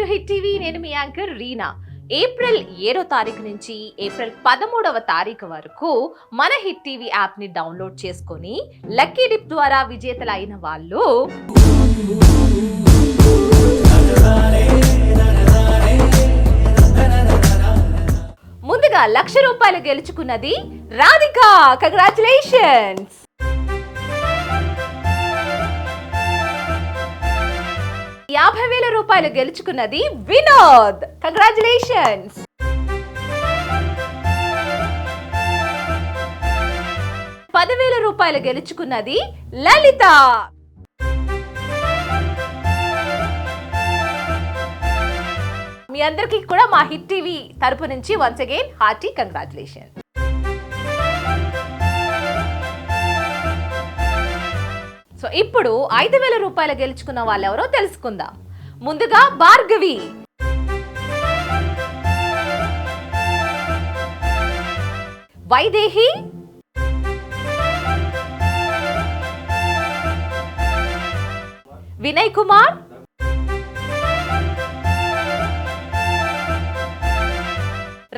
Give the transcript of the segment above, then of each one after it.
To hit TV. నేను మీ anchor Reena. April 7వ తారీఖు నుంచి ఏప్రిల్ 13వ తారీఖు వరకు మన హిట్ టీవీ యాప్ ని డౌన్లోడ్ చేసుకొని లక్కీ డిప్ ద్వారా విజేతలు అయిన వాళ్ళు ముందుగా ₹1,00,000 గెలుచుకున్నది రాధిక. కంగ్రాచులేషన్స్. ₹50,000 గెలుచుకున్నది వినోద్. కంగ్రాచులేషన్స్. ₹10,000 గెలుచుకున్నది లలిత. మీ అందరికీ కూడా మా హిట్ టీవీ తరపు నుంచి once again hearty congratulation. So ఇప్పుడు ₹5,000 గెలుచుకున్న వాళ్ళు ఎవరో తెలుసుకుందాం. ముందుగా భార్గవి, వైదేహి, వినయ్ కుమార్,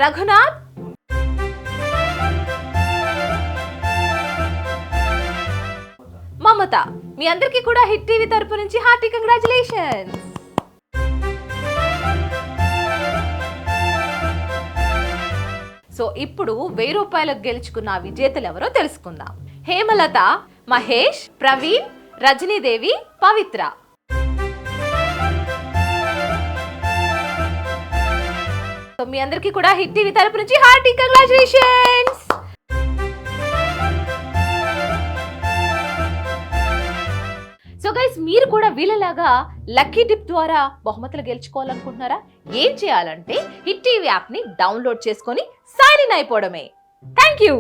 రఘునాథ్, మమత. మీ అందరికీ కూడా హిట్ టీవీ తరపు నుంచి హార్టీ కంగ్రాచులేషన్స్. సో ఇప్పుడు ₹1,000 గెలుచుకున్న విజేతలు ఎవరో తెలుసుకుందాం. హేమలత, మహేష్, ప్రవీణ్, రజనీదేవి, పవిత్ర. సో మీ అందరికీ కూడా హిట్ టీవీ తరపు నుంచి హార్టీ కంగ్రాచులేషన్స్. సో గైస్, మీరు కూడా వీళ్ళలాగా లక్కీ డిప్ ద్వారా బహుమతులు గెలుచుకోవాలనుకుంటున్నారా? ఏం చేయాలంటే హిట్ టీవీ యాప్ ని డౌన్లోడ్ చేసుకొని సైన్ ఇన్ అయిపోవడమే. Thank you.